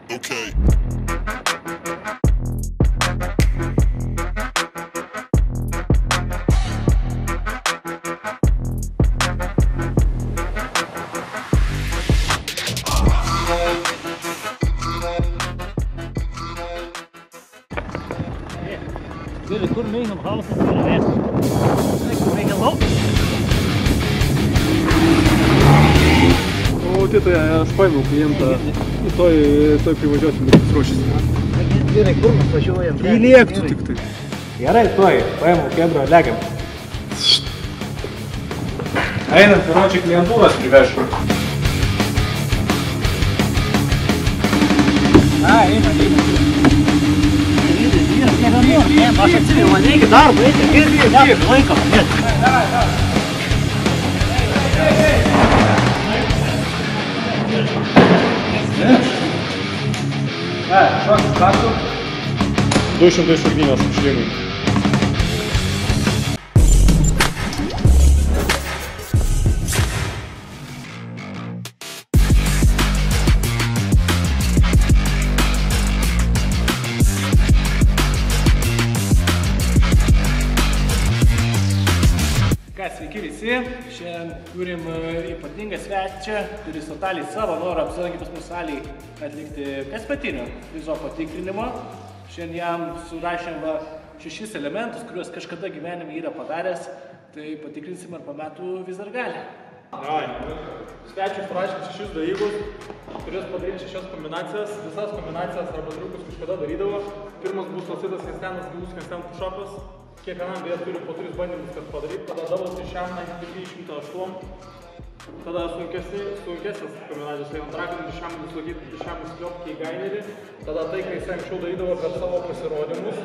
Okay. Jullie kunnen mee om half uur naar weg. Ik kom mee op. Вот это я спамил клиента, и той привозёт бессрочно. Gerai, kur mes važiuojam? Tylėk tu tik tai. Gerai, tuoj, paėmau kedro, legiam. Einam, piročiai klientūros privežu. Einam. Aš atsivėjau, man reikia darbą, eiti, laiką. Šoks, kartu. 200 šurginės apšlimai. Sveiki visi, šiandien turim ypatingą svečią, kuris totaliai savo norą apsilankė pas mūsų salėje atlikti kasmetinio fizo patikrinimo. Šiandien jam surašėm 6 elementus, kuriuos kažkada gyvenime yra padaręs, tai patikrinsim, ar po metų vis dar gali. Svečiui surašėm 6 dalykus, turės padaryti 6 kombinacijas. Visas kombinacijas arba triukus kažkada darydavo. Pirmas bus lasitas handstandas, gilus handstand push-upas. Kiekvienam beje turi po 3 bandymus, kad padaryt, tada double trišiam 108, tada sunkesnis kombinacijos, tai antrakinį trišiam nuslaikyti, trišiam nuskliopti į gainerį, tada tai, kai jis anksčiau darydavo per savo pasirodymus,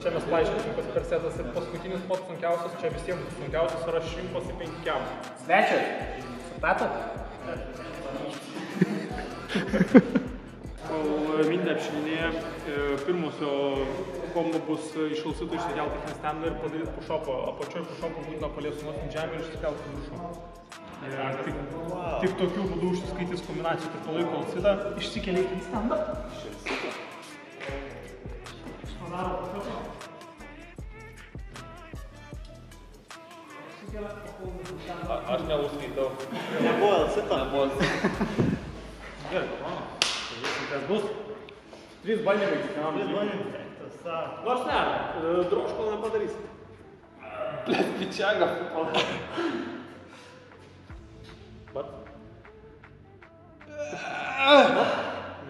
čia mes paaiškinsim, kas per setas ir paskutinis pats sunkiausias, čia visiems sunkiausias yra 105 kiam. Svečias, supratot? Mindė apšilinėje, pirmosio kombo bus išlausyti išsikelti handstandą ir padaryti push-upą. Apačioj push-upą būtina paliesumos ant žemę ir išsikelti viršų. Tik tokiu būdu užsiskaitys kombinacijų, tik palaiko lasitą. Išsikeliai handstandą. Aš neuskaitau. Nebuvo lasito. Gerai, mano. Kas bus? 3 bandymai kiekvienam. Nors ne, drožko nepadarysi. Blet, pičiaga. Pat.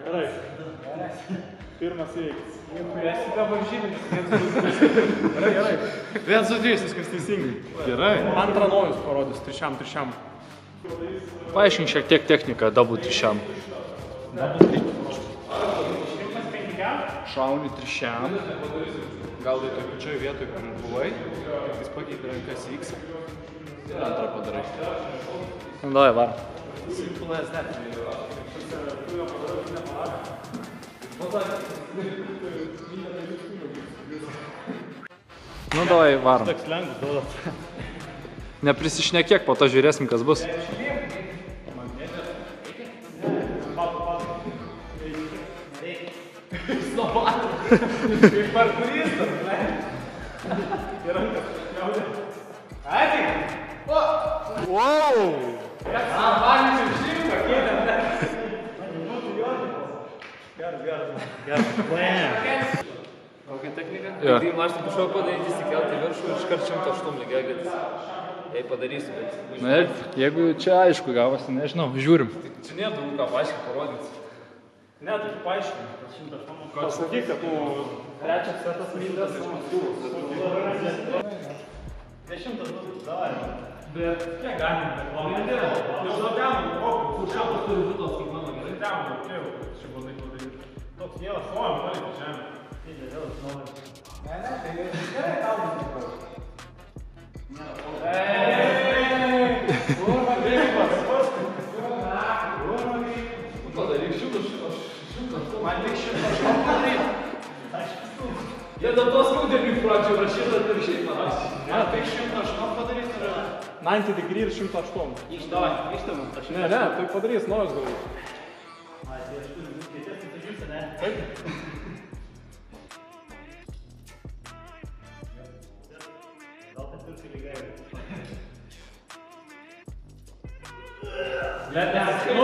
Gerai. Pirmas įveikis. Esite varžybinis, Gerai. 1-2, viskas teisingai. Gerai. Antrą nojus parodys, trišiam. Paaiškink šiek tiek techniką, double trišiam. Šauni trišiam, gaudai toj pačioj vietoj, kur buvai, jis pakeitė rankas X ir antrą padarai. Nu, davai, var. simple as that. Nu, davai, varom. Toks lengvas duodat. Neprisišnekėk, po to žiūrėsim, kas bus. Kaip parkuristas, ne? Ir rankas jaudė. Ateik! O! Wow! Vanis ir šimta, kėdėm, ne? Geras. Kokia technika? Jo. Kai maštai pušau padaryti, įsikelti į viršų ir iškart 108 lygiai, kad jei padarysiu, bet... Na, jeigu čia aišku gavosi, nežinau, žiūrim. Čia nėra daug ką paaiškiai parodyti. Ne, tai paaiškini. Pasakyk, kad trečias setas mindas. 10 bus, davai. Bet kiek galim, bet valandėlė. Jau labiam, pušapas turi vitos, kaip mano gerai. Ten, jau, čia bandai padaryti. Toks vėlas, svojam, palikti žemę. Įdė, vėlas, nori. Ne, tai gerai kalbas. Urma, greipas. Padaryk šimtas. Man tik 108 padaryti. Jie dėl tos skaudėmių pradžio rašyta ir šiaip parašyti. Ne, tik 108 padaryti yra. 90 degree ir 108. Davai, ištamam. Ne, tai padarys naujas galbūt.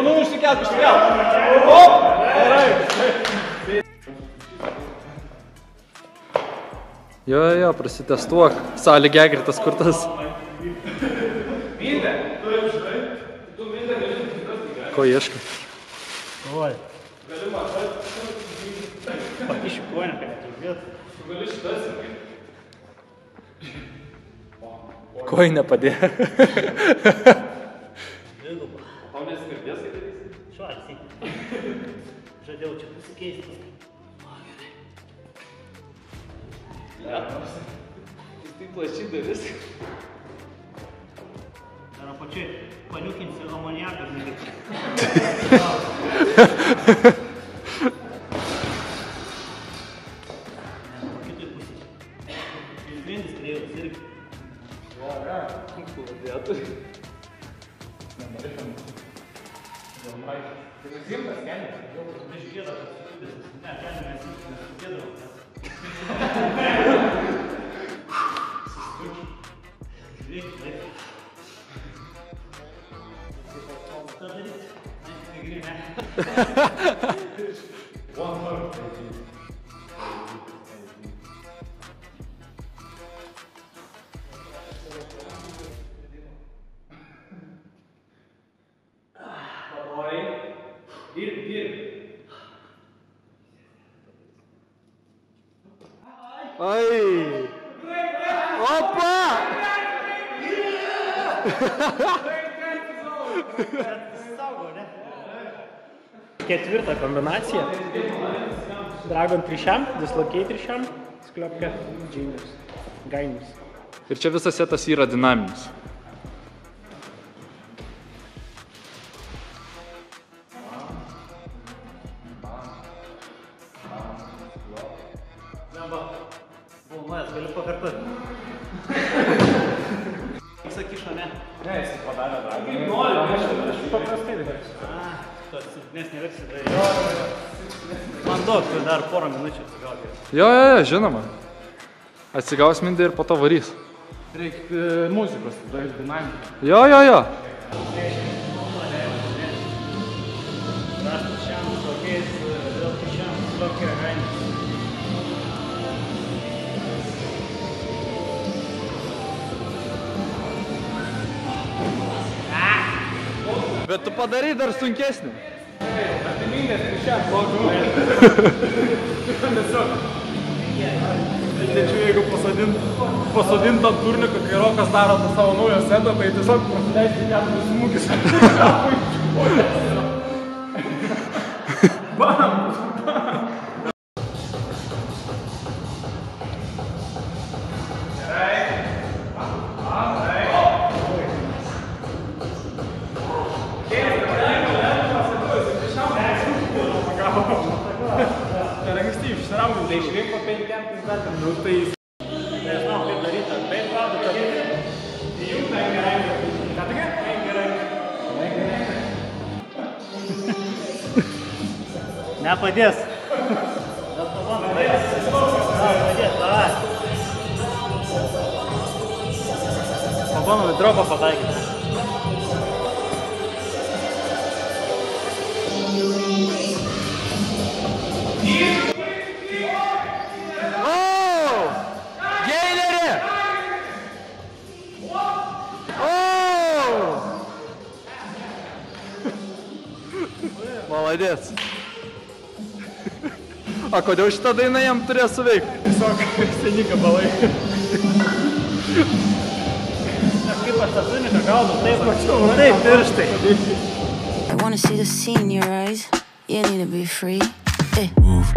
Nu, išsikelk. Op! Gerai. Jo, prasitestuok. Sąlygė girtas kurtas. Ko ieškai? Oi. Pakišiu koją, kad netrukdėtų. Koj nepadėjo. Dviguba. Tau nesigirdės, kai darysi? Šuosi. Žadėjau čia pasikeisti. Jis taip plačiai dalis. Dar apačiai paniukinsi amoniaką, žinai. Kitoj pusėje. Ir grindis kreivas irgi. Gladiatoriai. Ai! Opa! Ketvirta kombinacija. Dragon trišiam, dislocate trišiam, skliopka, džinius, gainius. Ir čia visas setas yra dinaminis. Bulnuojas, galiu pakartoti. Sakyšo, ne? Ne, jis padarė dar. Aš paprastai dabar. Tos silpnesnė versija darė. Man duok dar porą minučių atsigauti. Jo, žinoma. Atsigaus mindį ir po to varys. Reikia muzikos, tada ir dinamika. Jo. Rastas šiam, tokiais, vėl šiam, tokia gainius. Bet tu padarai dar sunkesnį. Atiminės trišiam, blogu. Tačiau jeigu pasodint ant turniką, kai Rokas daro tą savo naują setą, tai tiesiog prasileisti 4 smūgis. Bam! Per anksti išsiraudinti. Tai išliek po 5 tempis dar ten. Nu tai... Nežinau, kaip daryti. Taip, vadu, kad įjungta gerai. Ką tokia? Gerai. Nepadės. Padės, davai. Pabandom į dropą pataikyti. Maladės. A kodėl šitą dainą jam turėjo suveikti? Tiesiog seni gabalai. Kaip aš tą tuniką gaudau, taip pirštai. I wanna see the sea in your eyes. You need to be free. Move,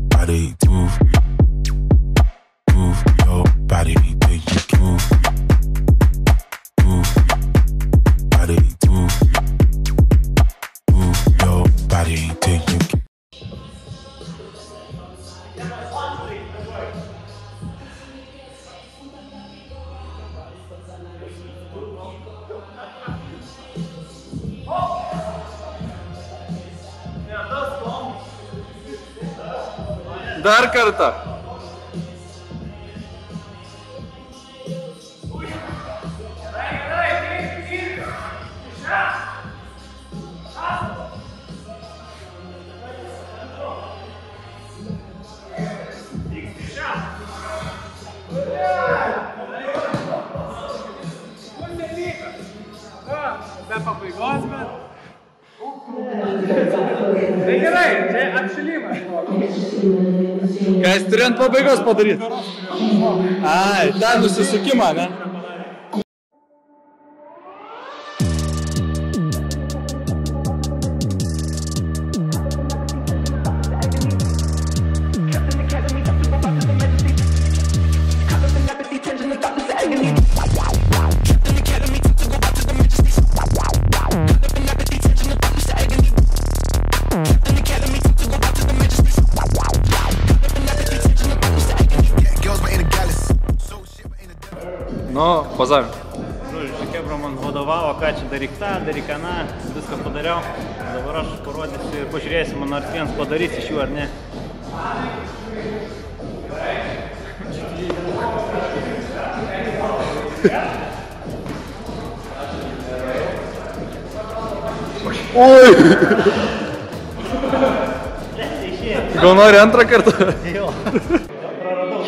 body, move, your body, then you can move, body, move, your body, then you can. Dar kartą. Be pabaigos, bet... Tai gerai, čia apšilimas. Ką jis turi ant pabaigos padaryti? Ai, tą nusisukimą, ne? Nu, pazavim. Žodžiu, Kebra man vadovavo, ką čia daryk tą, daryk aną, viską padariau. Dabar aš parodysiu ir pažiūrėsim, man nors vienas padarys iš jų ar ne. Oi! Gal nori antrą kartą? Jo. Praradau.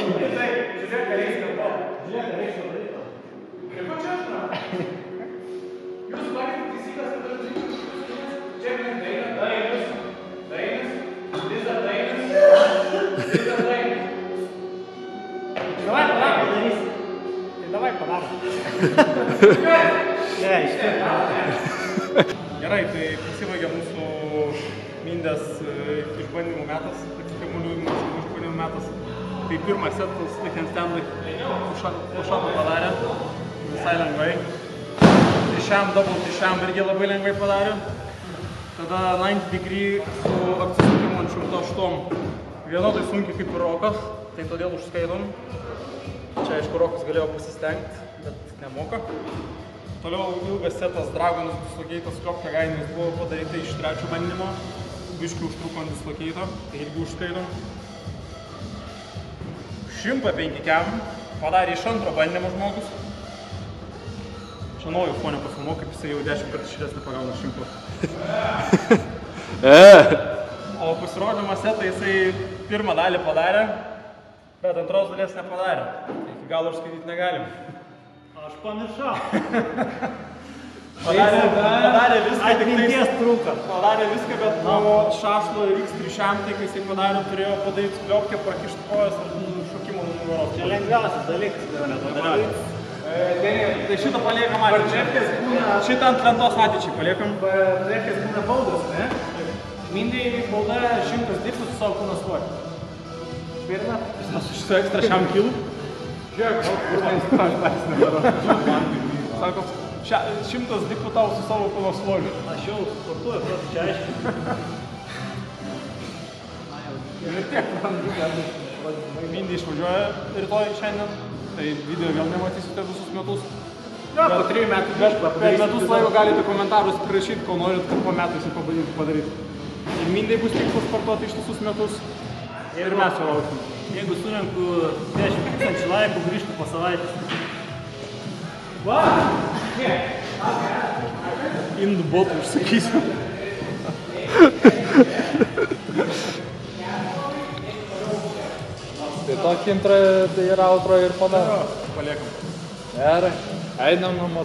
Gerai, tai pasibaigė mūsų Mindės išbandymų metas, kamuolių išbandymų metas. Tai pirmas setas, tai handstandai push-upą padarė, visai lengvai. Trišiam, double trišiam irgi labai lengvai padarė. Tada 90 degree su atsisukimu ant 108. Vienodai sunkiai kaip ir Rokas, tai todėl užskaitom. Čia aišku Rokas galėjo pasistengti, bet nemoka. Toliau ilgas setas Dragonus dislokeitas Klopka Gainis buvo padaryta iš trečio bandymo. Biškiai užtruko ant dislokeito, tai irgi užskaitom. 105 kem padarė iš antro bandymo žmogus. Čia naujo fonio pafilmuo, kaip jisai jau 10 kartų širesnį pagauna 100. O pasirodymą setą jisai pirmą dalį padarė, bet antros dalies nepadarė. Iki galo užskaityti negalim. Aš pamiršau. Padarė viską, Atminties trūka. Padarė viską, bet nuo šašlo ir X3, tai kai jisai padarė, turėjo padaryti kliopkę, prakišti kojas ir šokimo nugaros. Čia lengviausias dalykas, kurio nepadarė. Tai šitą paliekam ateičiai. Šitą ant lentos ateičiai paliekam. Reikia būna baudas, ne? Mindai bauda 100 dipsų su savo kūno svoriu. Pirma? Su ekstra šiam kilų. Žiūrėk, kur man įspraštas nedarau. Sako, 100 dipų tau su savo kūno svoriu. Aš jau sportuoju, protu čia aiškiai. Ir tiek, Mindai išvažiuoja rytoj šiandien. Tai video vėl nematysite visus metus. Jo, po 3 metų biškų Per metus laiko galite komentarus prirašyti, ko norit, kad po metų jisai pabandyti padaryti. Ir Mindai bus tikslas sportuoti ištisus metus. Ir mes jau lauksim. Jeigu surenku 10 000 laikų, grįžtu po savaitės. Va! Indų botų užsakysiu. Tai tokį intrą tai yra outro ir padarom. Paliekam. Gerai, einam namo.